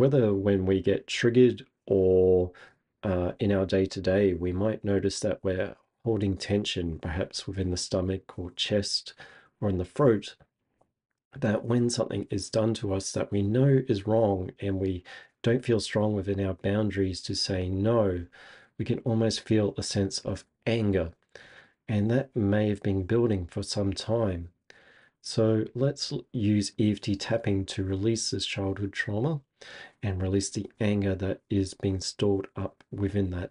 whether when we get triggered or in our day-to-day, we might notice that we're holding tension, perhaps within the stomach or chest or in the throat, that when something is done to us that we know is wrong and we don't feel strong within our boundaries to say no, we can almost feel a sense of anger. And that may have been building for some time. So let's use EFT tapping to release this childhood trauma and release the anger that is being stored up within that.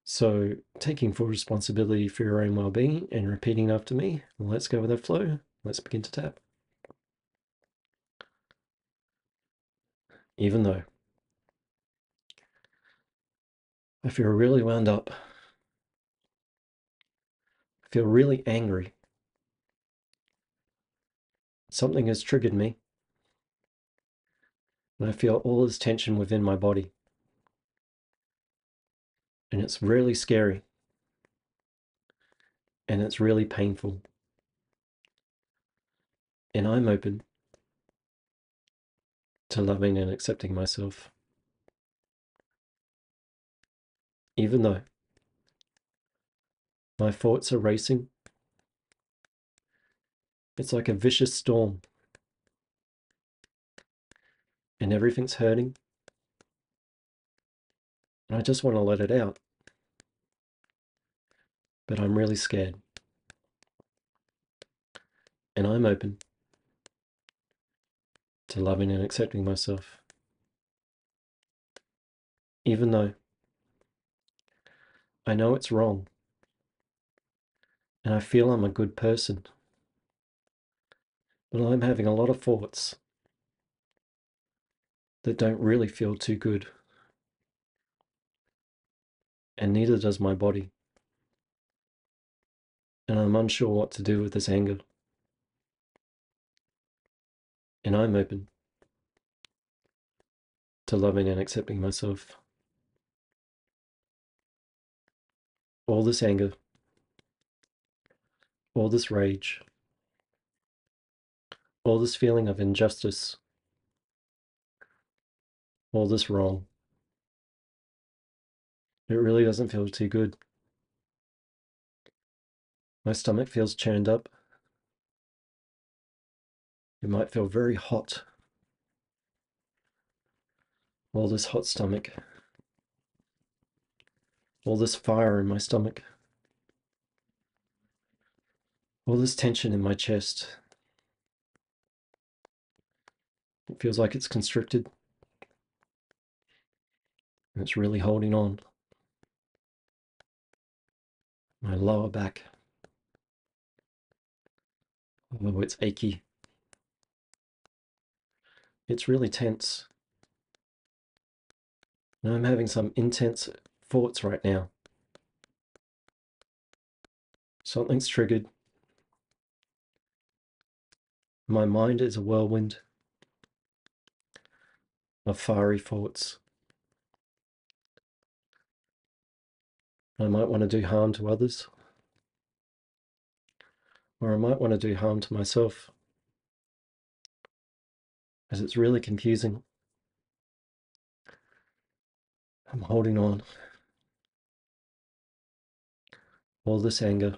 So taking full responsibility for your own well-being and repeating after me. Let's go with that flow. Let's begin to tap. Even though I feel really wound up, I feel really angry, something has triggered me, and I feel all this tension within my body. And it's really scary. And it's really painful. And I'm open to loving and accepting myself. Even though my thoughts are racing, it's like a vicious storm. And everything's hurting. And I just want to let it out. But I'm really scared. And I'm open to loving and accepting myself. Even though I know it's wrong. And I feel I'm a good person. But I'm having a lot of thoughts that don't really feel too good. And neither does my body. And I'm unsure what to do with this anger. And I'm open to loving and accepting myself. All this anger, all this rage, all this feeling of injustice, all this wrong, it really doesn't feel too good. My stomach feels churned up. It might feel very hot. All this hot stomach, all this fire in my stomach, all this tension in my chest. It feels like it's constricted. And it's really holding on. My lower back. Oh, it's achy. It's really tense. And I'm having some intense thoughts right now. Something's triggered. My mind is a whirlwind of fiery thoughts. I might want to do harm to others, or I might want to do harm to myself, as it's really confusing. I'm holding on. All this anger,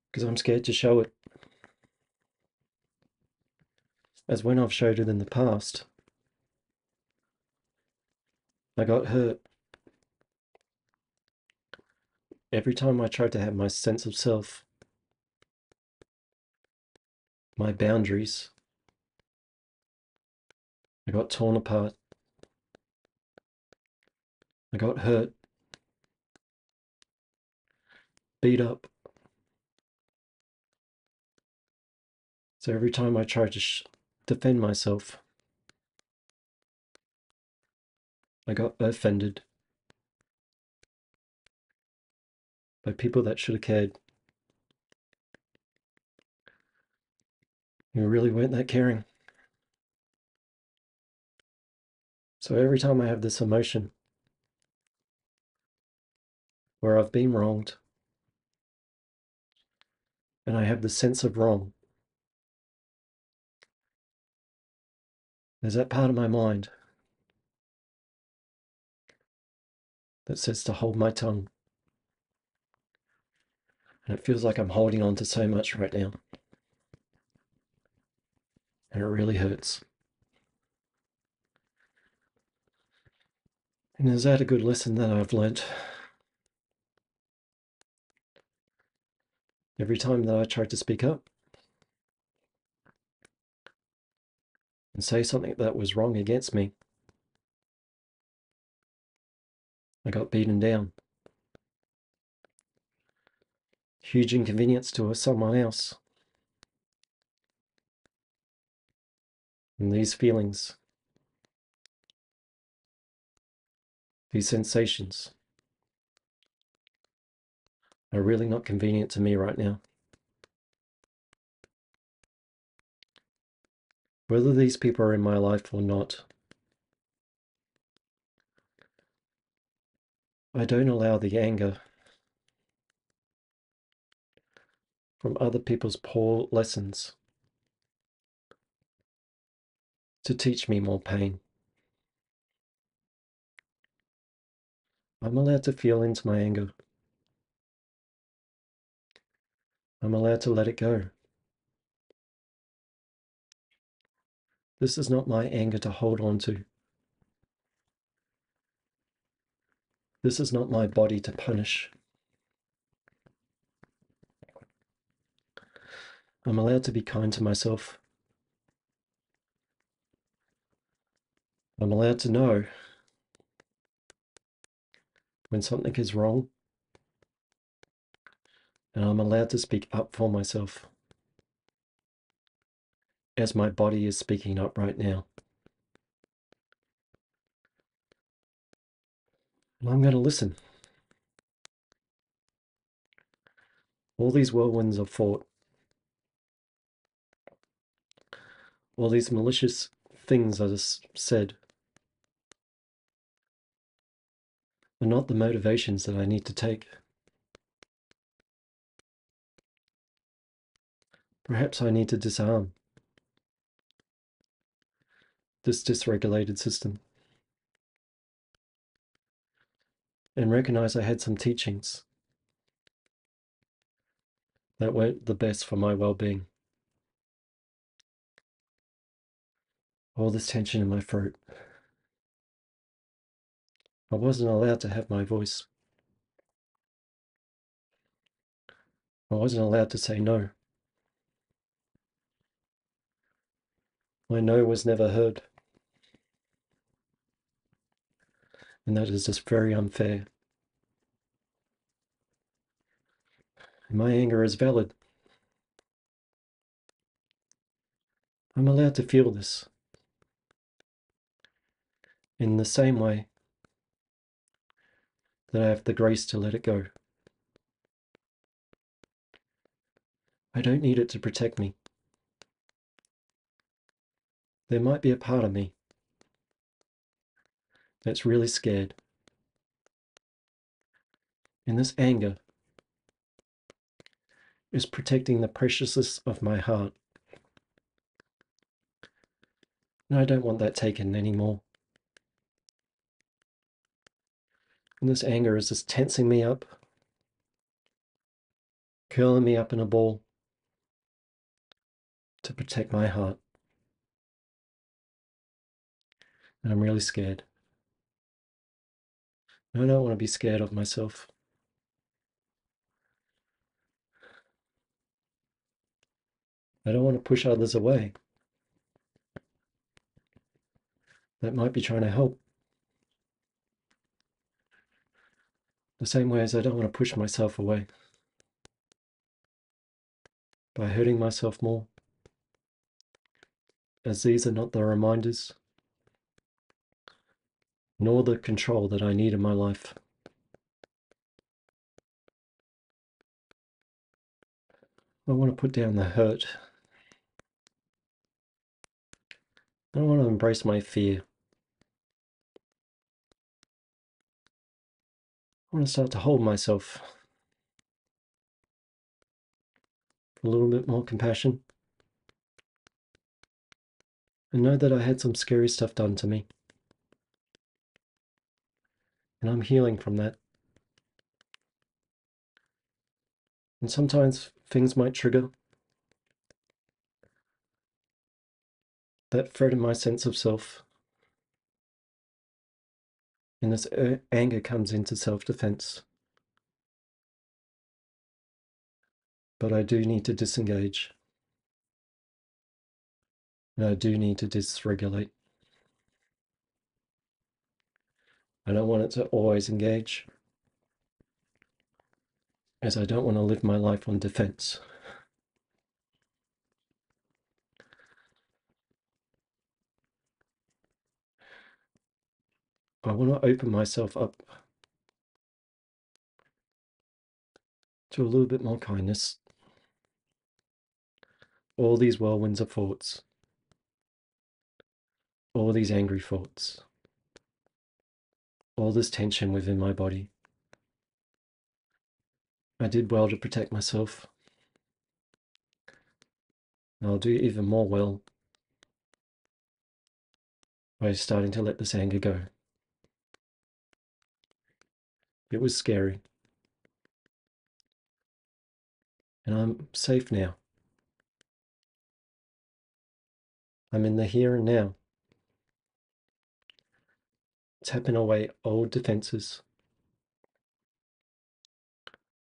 because I'm scared to show it. As when I've showed it in the past, I got hurt. Every time I tried to have my sense of self, my boundaries, I got torn apart. I got hurt, beat up. So every time I tried to defend myself, I got offended by people that should have cared. You really weren't that caring. So every time I have this emotion where I've been wronged, and I have the sense of wrong, There's that part of my mind that says to hold my tongue. And it feels like I'm holding on to so much right now. And it really hurts. And is that a good lesson that I've learnt? Every time that I tried to speak up and say something that was wrong against me, I got beaten down. Huge inconvenience to someone else. And these feelings, these sensations, are really not convenient to me right now. Whether these people are in my life or not, I don't allow the anger from other people's poor lessons to teach me more pain. I'm allowed to feel into my anger. I'm allowed to let it go. This is not my anger to hold on to. This is not my body to punish. I'm allowed to be kind to myself. I'm allowed to know when something is wrong, and I'm allowed to speak up for myself as my body is speaking up right now. And I'm going to listen. All these whirlwinds of thought, all these malicious things that are said, are not the motivations that I need to take. Perhaps I need to disarm this dysregulated system and recognize I had some teachings that weren't the best for my well-being. All this tension in my throat. I wasn't allowed to have my voice. I wasn't allowed to say no. My no was never heard. And that is just very unfair. And my anger is valid. I'm allowed to feel this in the same way that I have the grace to let it go. I don't need it to protect me. There might be a part of me that's really scared. And this anger is protecting the preciousness of my heart. And I don't want that taken anymore. And this anger is just tensing me up, curling me up in a ball to protect my heart. And I'm really scared. I don't want to be scared of myself. I don't want to push others away that might be trying to help. The same way as I don't want to push myself away by hurting myself more, as these are not the reminders nor the control that I need in my life. I want to put down the hurt. I want to embrace my fear. I want to start to hold myself with a little bit more compassion. and know that I had some scary stuff done to me. And I'm healing from that. And sometimes things might trigger that threat in my sense of self. And this anger comes into self-defense. But I do need to disengage. And I do need to dysregulate. I don't want it to always engage, as I don't want to live my life on defense. I want to open myself up to a little bit more kindness. All these whirlwinds of thoughts, all these angry thoughts, all this tension within my body. I did well to protect myself. And I'll do even more well by starting to let this anger go. It was scary. And I'm safe now. I'm in the here and now, tapping away old defenses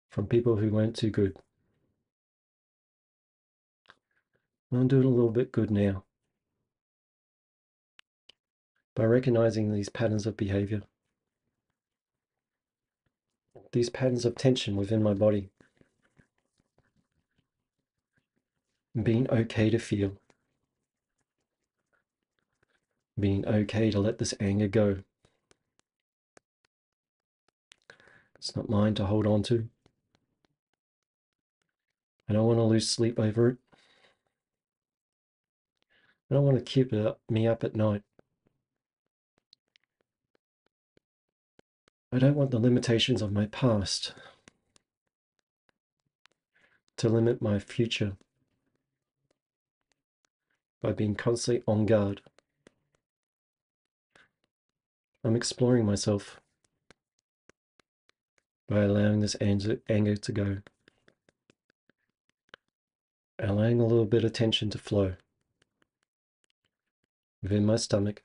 from people who weren't too good. And I'm doing a little bit good now by recognizing these patterns of behavior, these patterns of tension within my body, and being okay to feel, being okay to let this anger go. It's not mine to hold on to. I don't want to lose sleep over it. I don't want to keep me up at night. I don't want the limitations of my past to limit my future by being constantly on guard. I'm exploring myself by allowing this anger to go, allowing a little bit of tension to flow within my stomach,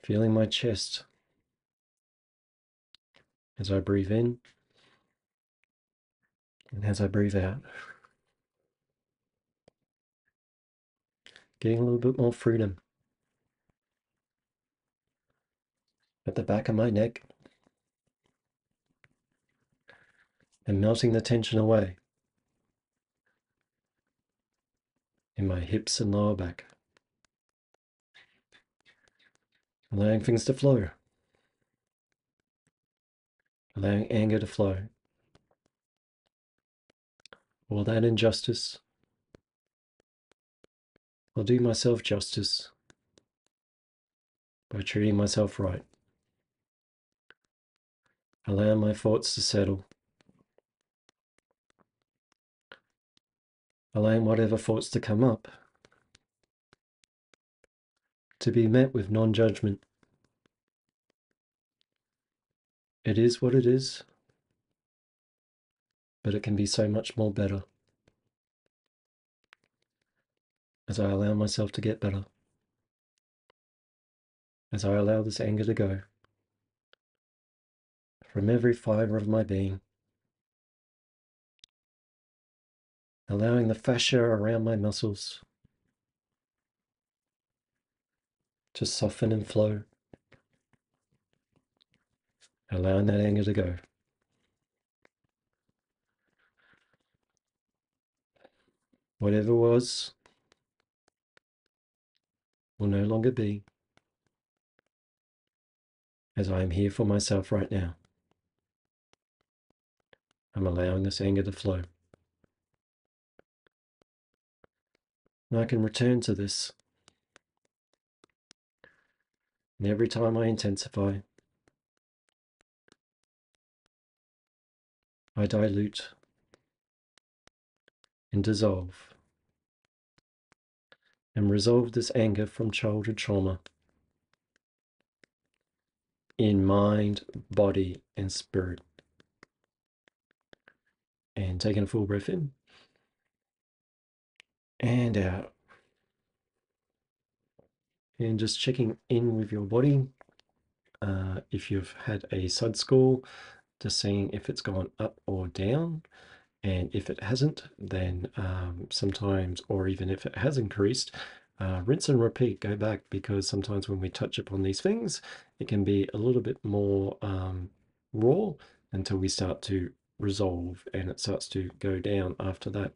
feeling my chest as I breathe in and as I breathe out, getting a little bit more freedom at the back of my neck and melting the tension away in my hips and lower back, allowing things to flow, allowing anger to flow. All that injustice, I'll do myself justice by treating myself right, allowing my thoughts to settle, allowing whatever thoughts to come up to be met with non-judgment. It is what it is, but it can be so much more better as I allow myself to get better, as I allow this anger to go from every fiber of my being, allowing the fascia around my muscles to soften and flow, allowing that anger to go. Whatever was will no longer be, as I am here for myself right now. I'm allowing this anger to flow. And I can return to this. And every time I intensify, I dilute and dissolve and resolve this anger from childhood trauma in mind, body, and spirit. And taking a full breath in and out. And just checking in with your body. If you've had a side score, just seeing if it's gone up or down. And if it hasn't, then sometimes, or even if it has increased, rinse and repeat, go back, because sometimes when we touch upon these things, it can be a little bit more raw until we start to resolve and it starts to go down after that.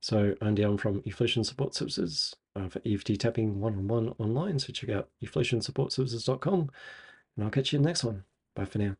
So I'm Dion from Eflowtion Support Services for EFT Tapping one-on-one online. So check out eflowtionsupportservices.com and I'll catch you in the next one. Bye for now.